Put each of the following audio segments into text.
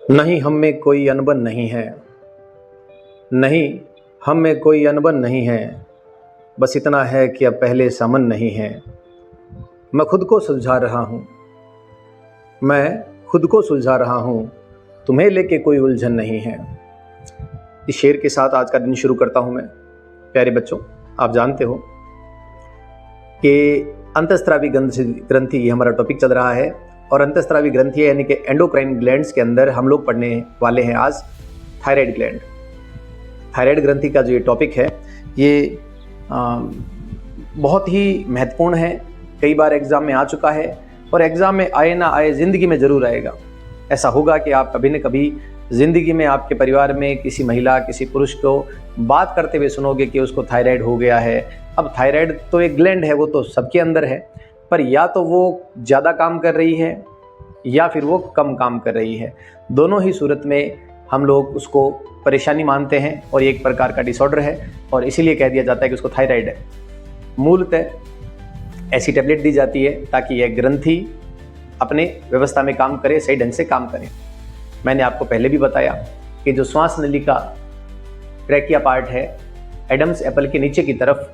नहीं हम में कोई अनबन नहीं है, नहीं हम में कोई अनबन नहीं है, बस इतना है कि अब पहले समन नहीं है। मैं खुद को सुलझा रहा हूँ, मैं खुद को सुलझा रहा हूँ, तुम्हें लेके कोई उलझन नहीं है। इस शेर के साथ आज का दिन शुरू करता हूँ मैं। प्यारे बच्चों, आप जानते हो कि अंतःस्रावी ग्रंथि ये हमारा टॉपिक चल रहा है और अंतःस्रावी ग्रंथि यानी कि एंडोक्राइन ग्लैंड्स के अंदर हम लोग पढ़ने वाले हैं आज थायराइड ग्लैंड। थायराइड ग्रंथि का जो ये टॉपिक है ये बहुत ही महत्वपूर्ण है। कई बार एग्ज़ाम में आ चुका है और एग्ज़ाम में आए ना आए ज़िंदगी में ज़रूर आएगा। ऐसा होगा कि आप कभी न कभी ज़िंदगी में आपके परिवार में किसी महिला किसी पुरुष को बात करते हुए सुनोगे कि उसको थायराइड हो गया है। अब थायराइड तो एक ग्लैंड है, वो तो सबके अंदर है, पर या तो वो ज़्यादा काम कर रही है या फिर वो कम काम कर रही है। दोनों ही सूरत में हम लोग उसको परेशानी मानते हैं और ये एक प्रकार का डिसऑर्डर है और इसीलिए कह दिया जाता है कि उसको थायराइड है। मूलतः ऐसी टैबलेट दी जाती है ताकि यह ग्रंथि अपने व्यवस्था में काम करे, सही ढंग से काम करे। मैंने आपको पहले भी बताया कि जो श्वास नली का ट्रैकिया पार्ट है, एडम्स एप्पल के नीचे की तरफ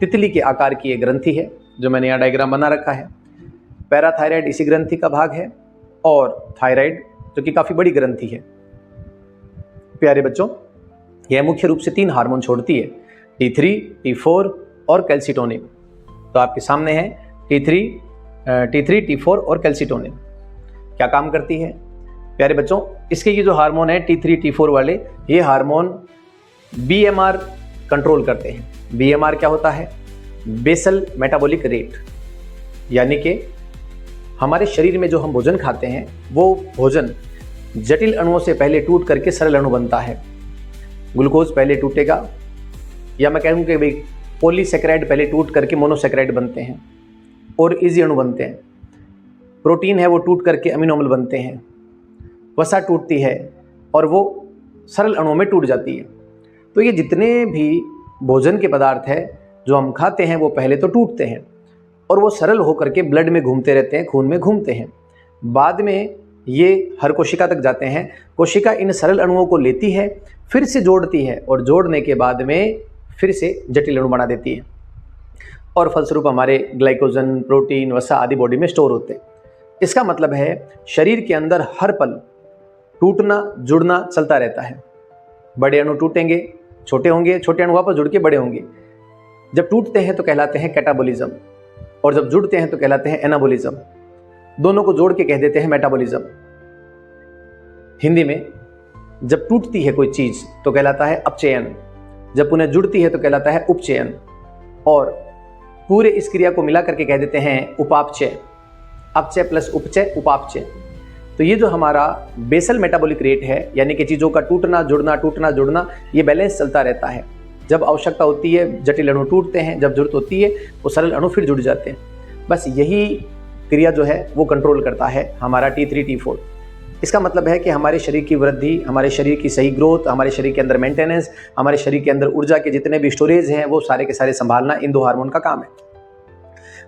तितली के आकार की एक ग्रंथि है, जो मैंने यहाँ डायग्राम बना रखा है। पैराथायराइड इसी ग्रंथि का भाग है और थायराइड जो कि काफ़ी बड़ी ग्रंथि है। प्यारे बच्चों, यह मुख्य रूप से 3 हार्मोन छोड़ती है, T3, T4 और कैल्सिटोनिन। तो आपके सामने है T3, T4 और कैल्सिटोनिन। क्या काम करती है प्यारे बच्चों? इसके ये जो हार्मोन है T3, T4 वाले, ये हार्मोन BMR कंट्रोल करते हैं। BMR क्या होता है? बेसल मेटाबॉलिक रेट, यानी कि हमारे शरीर में जो हम भोजन खाते हैं वो भोजन जटिल अणुओं से पहले टूट करके सरल अणु बनता है। ग्लूकोज पहले टूटेगा, या मैं कहूँ कि भाई पॉलीसेकेराइड पहले टूट करके मोनोसेकेराइड बनते हैं और इजी अणु बनते हैं। प्रोटीन है वो टूट करके अमीनो अम्ल बनते हैं। वसा टूटती है और वो सरल अणुओं में टूट जाती है। तो ये जितने भी भोजन के पदार्थ है जो हम खाते हैं वो पहले तो टूटते हैं और वो सरल होकर के ब्लड में घूमते रहते हैं, खून में घूमते हैं। बाद में ये हर कोशिका तक जाते हैं। कोशिका इन सरल अणुओं को लेती है, फिर से जोड़ती है और जोड़ने के बाद में फिर से जटिल अणु बना देती है और फलस्वरूप हमारे ग्लाइकोजन, प्रोटीन, वसा आदि बॉडी में स्टोर होते हैं। इसका मतलब है शरीर के अंदर हर पल टूटना जुड़ना चलता रहता है। बड़े अणु टूटेंगे, छोटे होंगे, छोटे अणु वापस जुड़ के बड़े होंगे। जब टूटते हैं तो कहलाते हैं कैटाबॉलिज्म और जब जुड़ते हैं तो कहलाते हैं एनाबॉलिज्म। दोनों को जोड़ के कह देते हैं मेटाबॉलिज्म। हिंदी में जब टूटती है कोई चीज तो कहलाता है अपचयन, जब पुनः जुड़ती है तो कहलाता है उपचयन और पूरे इस क्रिया को मिला करके कह देते हैं उपापचय। अपचय प्लस उपचय उपापचय। तो ये जो हमारा बेसल मेटाबॉलिक रेट है, यानी कि चीज़ों का टूटना जुड़ना, ये बैलेंस चलता रहता है। जब आवश्यकता होती है जटिल अणु टूटते हैं, जब जरूरत होती है वो सरल अणु फिर जुड़ जाते हैं। बस यही क्रिया जो है वो कंट्रोल करता है हमारा T3, T4। इसका मतलब है कि हमारे शरीर की वृद्धि, हमारे शरीर की सही ग्रोथ, हमारे शरीर के अंदर मेंटेनेंस, हमारे शरीर के अंदर ऊर्जा के जितने भी स्टोरेज हैं वो सारे के सारे संभालना इन 2 हार्मोन का काम है।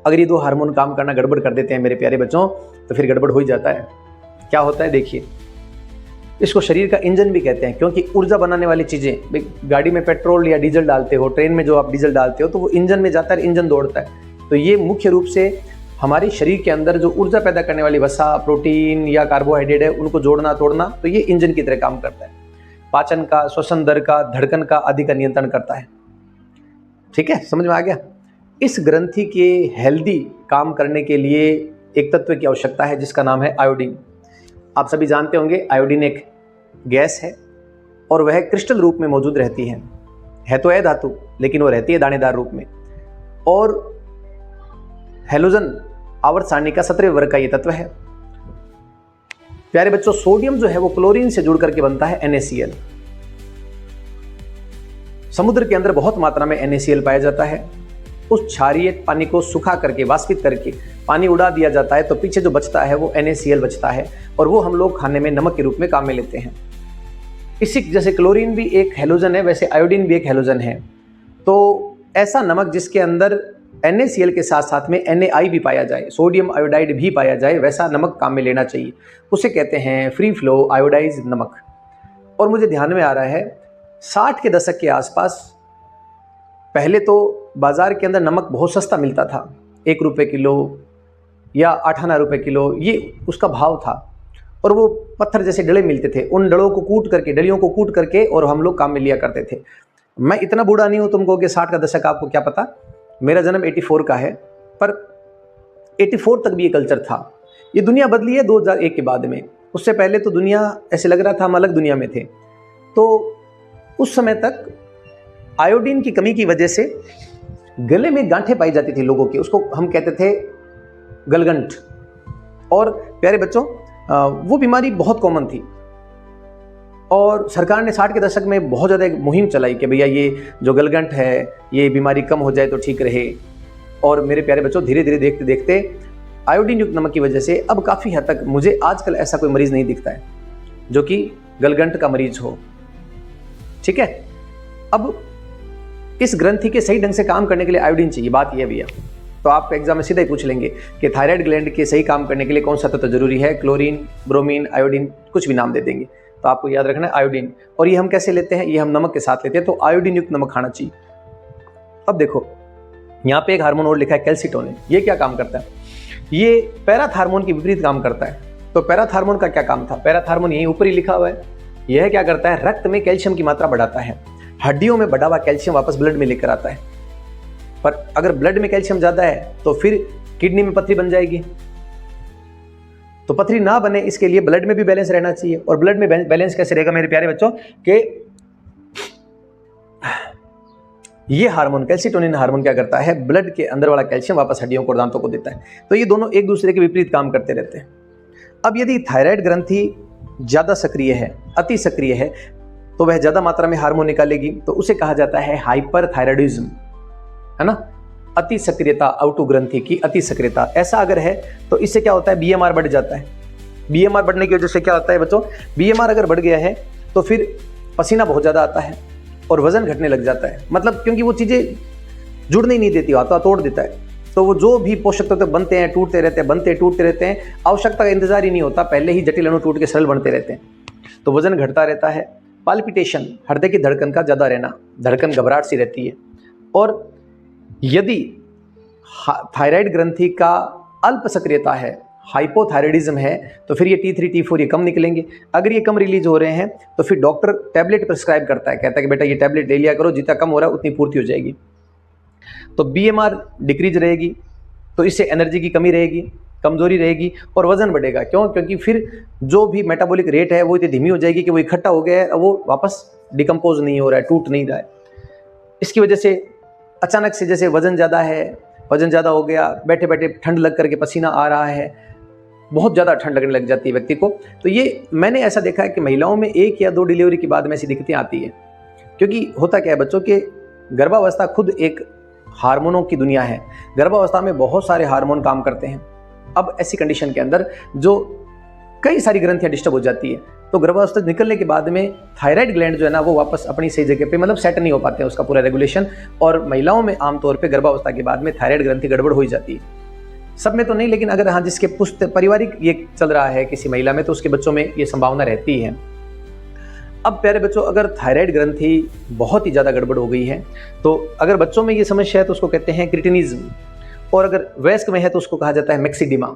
अगर ये 2 हार्मोन काम करना गड़बड़ कर देते हैं मेरे प्यारे बच्चों, तो फिर गड़बड़ हो ही जाता है। क्या होता है देखिए, इसको शरीर का इंजन भी कहते हैं, क्योंकि ऊर्जा बनाने वाली चीज़ें, गाड़ी में पेट्रोल या डीजल डालते हो, ट्रेन में जो आप डीजल डालते हो तो वो इंजन में जाता है, इंजन दौड़ता है। तो ये मुख्य रूप से हमारे शरीर के अंदर जो ऊर्जा पैदा करने वाली वसा, प्रोटीन या कार्बोहाइड्रेट है उनको जोड़ना तोड़ना, तो ये इंजन की तरह काम करता है। पाचन का, श्वसन दर का, धड़कन का आदि का नियंत्रण करता है। ठीक है, समझ में आ गया? इस ग्रंथि के हेल्दी काम करने के लिए एक तत्व की आवश्यकता है जिसका नाम है आयोडीन। आप सभी जानते होंगे आयोडीन एक गैस है और वह क्रिस्टल रूप में मौजूद रहती है तो धातु, लेकिन वो रहती है दानेदार रूप में। और हैलोजन आवर्त सारणी का 17वें वर्ग का ये तत्व है। प्यारे बच्चों, सोडियम जो है वो क्लोरीन से जुड़ करके बनता है NaCl। समुद्र के अंदर बहुत मात्रा में NaCl पाया जाता है। उस क्षारीय पानी को सुखा करके, वाष्पित करके पानी उड़ा दिया जाता है तो पीछे जो बचता है वो NaCl बचता है और वो हम लोग खाने में नमक के रूप में काम में लेते हैं। इसी जैसे क्लोरीन भी एक हैलोजन है, वैसे आयोडीन भी एक हैलोजन है। तो ऐसा नमक जिसके अंदर NaCl के साथ साथ में Na भी पाया जाए, सोडियम आयोडाइड भी पाया जाए, वैसा नमक काम में लेना चाहिए। उसे कहते हैं फ्री फ्लो आयोडाइज्ड नमक। और मुझे ध्यान में आ रहा है 60 के दशक के आसपास पहले तो बाज़ार के अंदर नमक बहुत सस्ता मिलता था, 1 रुपये किलो या 8 आना रुपये किलो, ये उसका भाव था। और वो पत्थर जैसे डले मिलते थे, उन डलों को कूट करके, डलियों को कूट करके और हम लोग काम में लिया करते थे। मैं इतना बूढ़ा नहीं हूँ तुमको कि 60 का दशक आपको क्या पता, मेरा जन्म 84 का है, पर 84 तक भी ये कल्चर था। ये दुनिया बदली है 2001 के बाद में, उससे पहले तो दुनिया ऐसे लग रहा था हम अलग दुनिया में थे। तो उस समय तक आयोडीन की कमी की वजह से गले में गांठें पाई जाती थी लोगों की, उसको हम कहते थे गलगंठ। और प्यारे बच्चों, वो बीमारी बहुत कॉमन थी और सरकार ने 60 के दशक में बहुत ज़्यादा एक मुहिम चलाई कि भैया ये जो गलगंठ है ये बीमारी कम हो जाए तो ठीक रहे। और मेरे प्यारे बच्चों, धीरे धीरे देखते देखते आयोडीन युक्त नमक की वजह से अब काफ़ी हद तक मुझे आजकल ऐसा कोई मरीज़ नहीं दिखता है जो कि गलगंठ का मरीज हो। ठीक है, अब इस ग्रंथि के सही ढंग से काम करने के लिए आयोडीन चाहिए, बात यह भैया। तो आप एग्जाम में सीधा ही पूछ लेंगे कि थायराइड ग्लैंड के सही काम करने के लिए कौन सा तत्व जरूरी है, क्लोरीन, ब्रोमीन, आयोडीन, कुछ भी नाम दे देंगे। तो आपको याद रखना है आयोडीन। और ये हम कैसे लेते हैं, ये हम नमक के साथ लेते हैं, तो आयोडीन युक्त नमक खाना चाहिए। अब देखो यहाँ पे एक हार्मोन और लिखा है कैल्सिटोनिन। ये क्या काम करता है, ये पैराथार्मोन के विपरीत काम करता है। तो पैराथार्मोन का क्या काम था, पैराथार्मोन यहीं ऊपर ही लिखा हुआ है। यह क्या करता है, रक्त में कैल्शियम की मात्रा बढ़ाता है, हड्डियों में बढ़ा हुआ कैल्शियम वापस ब्लड में लेकर आता है। पर अगर ब्लड में कैल्शियम ज्यादा है तो फिर किडनी में पथरी बन जाएगी। तो पथरी ना बने इसके लिए ब्लड में भी बैलेंस रहना चाहिए। और ब्लड में बैलेंस कैसे रहेगा मेरे प्यारे बच्चों, कि ये हार्मोन कैल्सिटोनिन हार्मोन क्या करता है, ब्लड के अंदर वाला कैल्शियम वापस हड्डियों को, दांतों को देता है। तो ये दोनों एक दूसरे के विपरीत काम करते रहते हैं। अब यदि थायराइड ग्रंथि ज्यादा सक्रिय है, अति सक्रिय है, तो वह ज्यादा मात्रा में हार्मोन निकालेगी, तो उसे कहा जाता है हाइपरथायराइडिज्म, है ना। अति सक्रियता, आउटू ग्रंथि की अति सक्रियता, ऐसा अगर है तो इससे क्या होता है, बीएमआर बढ़ जाता है। बीएमआर बढ़ने की वजह से क्या होता है बच्चों, बीएमआर अगर बढ़ गया है तो फिर पसीना बहुत ज्यादा आता है और वजन घटने लग जाता है। मतलब क्योंकि वो चीजें जुड़ने ही नहीं देती, आता तोड़ देता है। तो वो जो भी पोषक तत्व बनते हैं टूटते रहते हैं, बनते टूटते रहते हैं, आवश्यकता का इंतजार ही नहीं होता, पहले ही जटिल अणु टूट के सरल बनते रहते हैं। तो वजन घटता रहता है। पाल्पिटेशन, हृदय की धड़कन का ज्यादा रहना, धड़कन घबराहट सी रहती है। और यदि थायराइड ग्रंथि का अल्प सक्रियता है, हाइपोथायराइडिज्म है, तो फिर ये T3 T4 ये कम निकलेंगे। अगर ये कम रिलीज हो रहे हैं तो फिर डॉक्टर टैबलेट प्रिस्क्राइब करता है, कहता है कि बेटा ये टैबलेट ले लिया करो, जितना कम हो रहा है उतनी पूर्ति हो जाएगी। तो बीएमआर डिक्रीज रहेगी, तो इससे एनर्जी की कमी रहेगी, कमजोरी रहेगी और वजन बढ़ेगा। क्यों, क्योंकि फिर जो भी मेटाबॉलिक रेट है वो इतनी धीमी हो जाएगी कि वो इकट्ठा हो गया है, वो वापस डिकम्पोज नहीं हो रहा है, टूट नहीं रहा है। इसकी वजह से अचानक से जैसे वजन ज़्यादा है, वजन ज़्यादा हो गया, बैठे बैठे ठंड लग करके पसीना आ रहा है, बहुत ज़्यादा ठंड लगने लग जाती है व्यक्ति को। तो ये मैंने ऐसा देखा है कि महिलाओं में 1 या 2 डिलीवरी के बाद में ऐसी दिक्कतें आती है। क्योंकि होता क्या है बच्चों के, गर्भावस्था खुद एक हार्मोनों की दुनिया है। गर्भावस्था में बहुत सारे हार्मोन काम करते हैं। अब ऐसी कंडीशन के अंदर जो कई सारी ग्रंथियां डिस्टर्ब हो जाती है, तो गर्भावस्था निकलने के बाद में थायराइड ग्लैंड जो है ना वो वापस अपनी सही जगह पे, मतलब सेट नहीं हो पाते हैं उसका पूरा रेगुलेशन। और महिलाओं में आमतौर पे गर्भावस्था के बाद में थायराइड ग्रंथि गड़बड़ हो ही जाती है। सब में तो नहीं, लेकिन अगर हाँ जिसके पुष्ट पारिवारिक ये चल रहा है किसी महिला में, तो उसके बच्चों में ये संभावना रहती है। अब प्यारे बच्चों, अगर थायराइड ग्रंथि बहुत ही ज़्यादा गड़बड़ हो गई है, तो अगर बच्चों में ये समस्या है तो उसको कहते हैं क्रिटिनिज्म, और अगर वयस्क में है तो उसको कहा जाता है मैक्सिडिमा।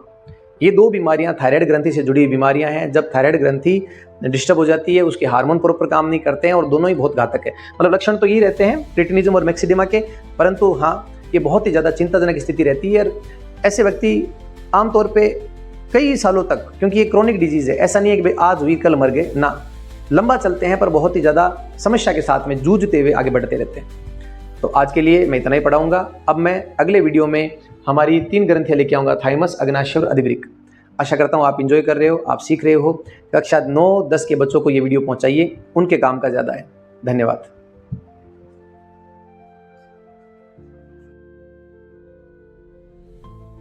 ये 2 बीमारियां थायराइड ग्रंथि से जुड़ी हुई बीमारियां हैं। जब थायराइड ग्रंथि डिस्टर्ब हो जाती है, उसके हार्मोन प्रॉपर काम नहीं करते हैं, और दोनों ही बहुत घातक है। मतलब लक्षण तो यही रहते हैं क्रिटिनिज्म और मैक्सिडिमा के, परंतु हाँ ये बहुत ही ज़्यादा चिंताजनक स्थिति रहती है। और ऐसे व्यक्ति आमतौर पे कई सालों तक, क्योंकि ये क्रोनिक डिजीज़ है, ऐसा नहीं है कि भाई आज हुई कल मर गए ना, लंबा चलते हैं, पर बहुत ही ज़्यादा समस्या के साथ में जूझते हुए आगे बढ़ते रहते हैं। तो आज के लिए मैं इतना ही पढ़ाऊंगा। अब मैं अगले वीडियो में हमारी 3 ग्रंथियां लेके आऊँगा, थाइमस, अग्नाशय और अधिवृक्क। आशा करता हूँ आप इंजॉय कर रहे हो, आप सीख रहे हो। कक्षा 9-10 के बच्चों को ये वीडियो पहुँचाइए, उनके काम का ज़्यादा है। धन्यवाद।